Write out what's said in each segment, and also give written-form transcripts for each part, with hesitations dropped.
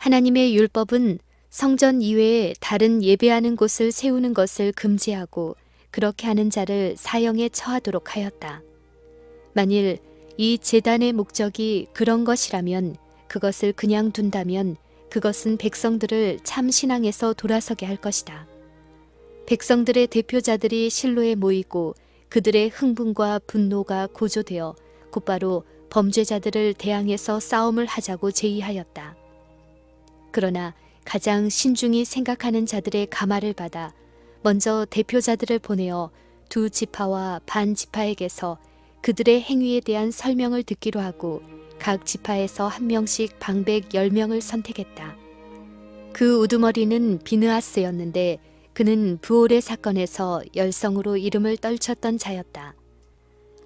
하나님의 율법은 성전 이외에 다른 예배하는 곳을 세우는 것을 금지하고 그렇게 하는 자를 사형에 처하도록 하였다. 만일 이 제단의 목적이 그런 것이라면 그것을 그냥 둔다면 그것은 백성들을 참 신앙에서 돌아서게 할 것이다. 백성들의 대표자들이 실로에 모이고 그들의 흥분과 분노가 고조되어 곧바로 범죄자들을 대항해서 싸움을 하자고 제의하였다. 그러나 가장 신중히 생각하는 자들의 감화를 받아 먼저 대표자들을 보내어 두 지파와 반 지파에게서 그들의 행위에 대한 설명을 듣기로 하고 각 지파에서 한 명씩 방백 10명을 선택했다. 그 우두머리는 비느하스였는데 그는 부올의 사건에서 열성으로 이름을 떨쳤던 자였다.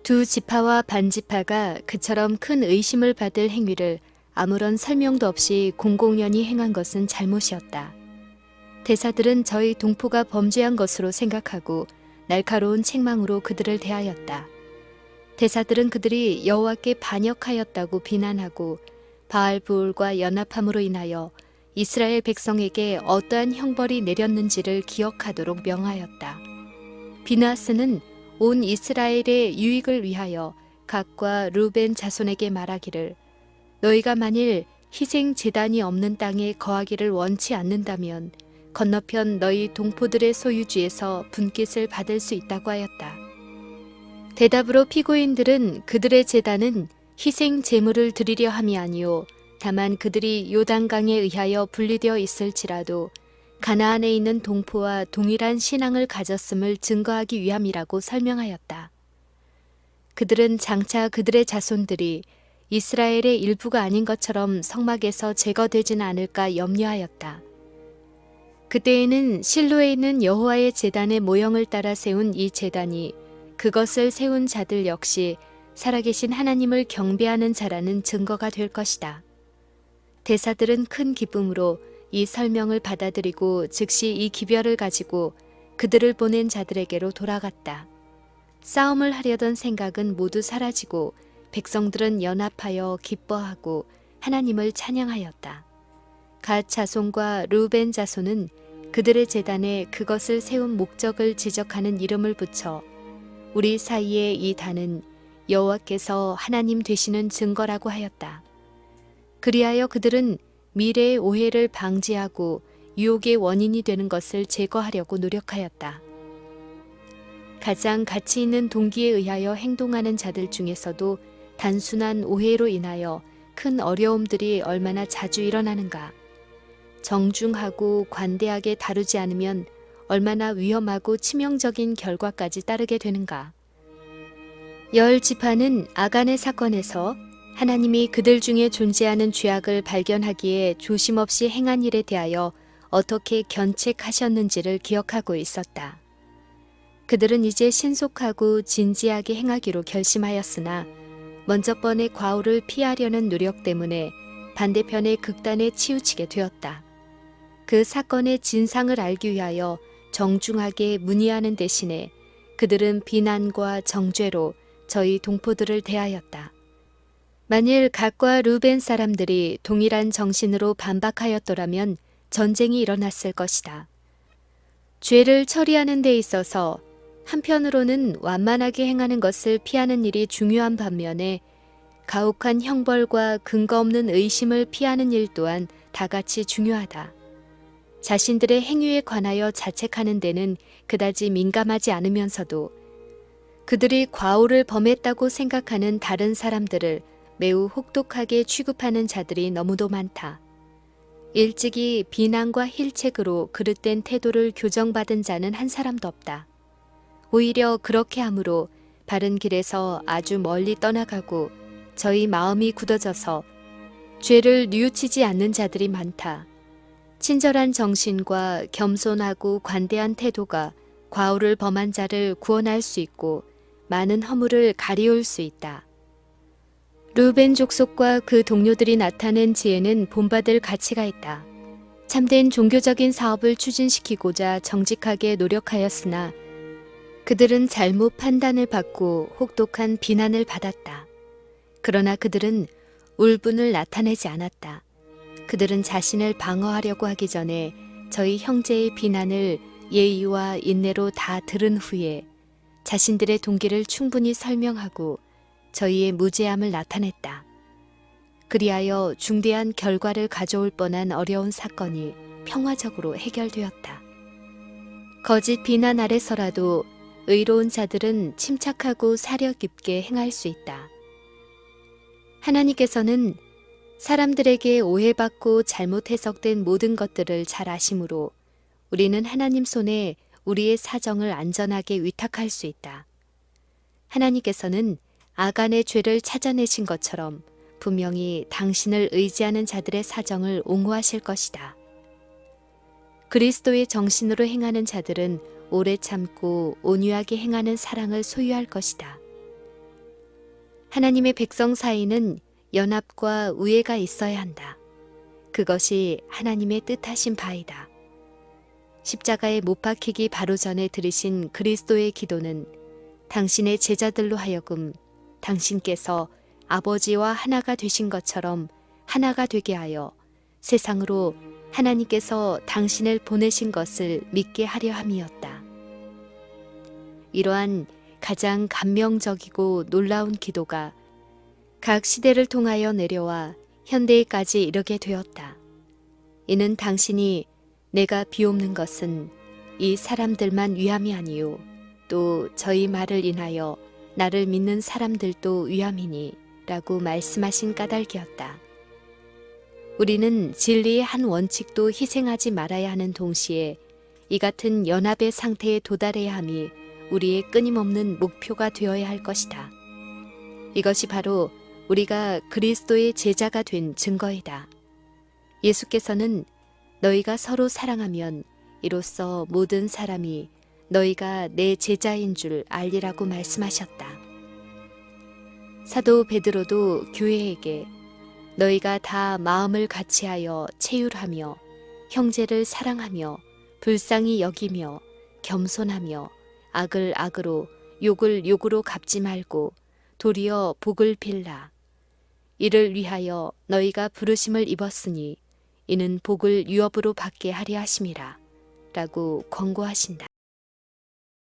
두 지파와 반 지파가 그처럼 큰 의심을 받을 행위를 아무런 설명도 없이 공공연히 행한 것은 잘못이었다. 대사들은 저희 동포가 범죄한 것으로 생각하고 날카로운 책망으로 그들을 대하였다. 대사들은 그들이 여호와께 반역하였다고 비난하고 바알부올과 연합함으로 인하여 이스라엘 백성에게 어떠한 형벌이 내렸는지를 기억하도록 명하였다. 비느하스는 온 이스라엘의 유익을 위하여 갓과 루벤 자손에게 말하기를 너희가 만일 희생 제단이 없는 땅에 거하기를 원치 않는다면 건너편 너희 동포들의 소유지에서 분깃을 받을 수 있다고 하였다. 대답으로 피고인들은 그들의 제단은 희생 제물을 드리려 함이 아니요 다만 그들이 요단강에 의하여 분리되어 있을지라도 가나안에 있는 동포와 동일한 신앙을 가졌음을 증거하기 위함이라고 설명하였다. 그들은 장차 그들의 자손들이 이스라엘의 일부가 아닌 것처럼 성막에서 제거되지는 않을까 염려하였다. 그때에는 실로에 있는 여호와의 제단의 모형을 따라 세운 이 제단이 그것을 세운 자들 역시 살아계신 하나님을 경배하는 자라는 증거가 될 것이다. 대사들은 큰 기쁨으로 이 설명을 받아들이고 즉시 이 기별을 가지고 그들을 보낸 자들에게로 돌아갔다. 싸움을 하려던 생각은 모두 사라지고 백성들은 연합하여 기뻐하고 하나님을 찬양하였다. 갓 자손과 루벤 자손은 그들의 제단에 그것을 세운 목적을 지적하는 이름을 붙여 우리 사이의 이 단은 여호와께서 하나님 되시는 증거라고 하였다. 그리하여 그들은 미래의 오해를 방지하고 유혹의 원인이 되는 것을 제거하려고 노력하였다. 가장 가치 있는 동기에 의하여 행동하는 자들 중에서도 단순한 오해로 인하여 큰 어려움들이 얼마나 자주 일어나는가. 정중하고 관대하게 다루지 않으면 얼마나 위험하고 치명적인 결과까지 따르게 되는가. 열 지파는 아간의 사건에서 하나님이 그들 중에 존재하는 죄악을 발견하기에 조심 없이 행한 일에 대하여 어떻게 견책하셨는지를 기억하고 있었다. 그들은 이제 신속하고 진지하게 행하기로 결심하였으나 먼저 번의 과오를 피하려는 노력 때문에 반대편의 극단에 치우치게 되었다. 그 사건의 진상을 알기 위하여 정중하게 문의하는 대신에 그들은 비난과 정죄로 저희 동포들을 대하였다. 만일 갓과 루벤 사람들이 동일한 정신으로 반박하였더라면 전쟁이 일어났을 것이다. 죄를 처리하는 데 있어서 한편으로는 완만하게 행하는 것을 피하는 일이 중요한 반면에 가혹한 형벌과 근거 없는 의심을 피하는 일 또한 다같이 중요하다. 자신들의 행위에 관하여 자책하는 데는 그다지 민감하지 않으면서도 그들이 과오를 범했다고 생각하는 다른 사람들을 매우 혹독하게 취급하는 자들이 너무도 많다. 일찍이 비난과 힐책으로 그릇된 태도를 교정받은 자는 한 사람도 없다. 오히려 그렇게 함으로 바른 길에서 아주 멀리 떠나가고 저희 마음이 굳어져서 죄를 뉘우치지 않는 자들이 많다. 친절한 정신과 겸손하고 관대한 태도가 과오를 범한 자를 구원할 수 있고 많은 허물을 가리울 수 있다. 루벤 족속과 그 동료들이 나타낸 지혜는 본받을 가치가 있다. 참된 종교적인 사업을 추진시키고자 정직하게 노력하였으나 그들은 잘못 판단을 받고 혹독한 비난을 받았다. 그러나 그들은 울분을 나타내지 않았다. 그들은 자신을 방어하려고 하기 전에 저희 형제의 비난을 예의와 인내로 다 들은 후에 자신들의 동기를 충분히 설명하고 저희의 무죄함을 나타냈다. 그리하여 중대한 결과를 가져올 뻔한 어려운 사건이 평화적으로 해결되었다. 거짓 비난 아래서라도 의로운 자들은 침착하고 사려 깊게 행할 수 있다. 하나님께서는 사람들에게 오해받고 잘못 해석된 모든 것들을 잘 아심으로 우리는 하나님 손에 우리의 사정을 안전하게 위탁할 수 있다. 하나님께서는 아간의 죄를 찾아내신 것처럼 분명히 당신을 의지하는 자들의 사정을 옹호하실 것이다. 그리스도의 정신으로 행하는 자들은 오래 참고 온유하게 행하는 사랑을 소유할 것이다. 하나님의 백성 사이는 연합과 우애가 있어야 한다. 그것이 하나님의 뜻하신 바이다. 십자가에 못 박히기 바로 전에 들으신 그리스도의 기도는 당신의 제자들로 하여금 당신께서 아버지와 하나가 되신 것처럼 하나가 되게 하여 세상으로 하나님께서 당신을 보내신 것을 믿게 하려 함이었다. 이러한 가장 감명적이고 놀라운 기도가 각 시대를 통하여 내려와 현대에까지 이르게 되었다. 이는 당신이 내가 비옵는 것은 이 사람들만 위함이 아니요 또 저희 말을 인하여 나를 믿는 사람들도 위함이니 라고 말씀하신 까닭이었다. 우리는 진리의 한 원칙도 희생하지 말아야 하는 동시에 이 같은 연합의 상태에 도달해야 함이 우리의 끊임없는 목표가 되어야 할 것이다. 이것이 바로 우리가 그리스도의 제자가 된 증거이다. 예수께서는 너희가 서로 사랑하면 이로써 모든 사람이 너희가 내 제자인 줄 알리라고 말씀하셨다. 사도 베드로도 교회에게 너희가 다 마음을 같이하여 체휼하며 형제를 사랑하며 불쌍히 여기며 겸손하며 악을 악으로 욕을 욕으로 갚지 말고 도리어 복을 빌라. 이를 위하여 너희가 부르심을 입었으니 이는 복을 유업으로 받게 하려 하심이라 라고 권고하신다.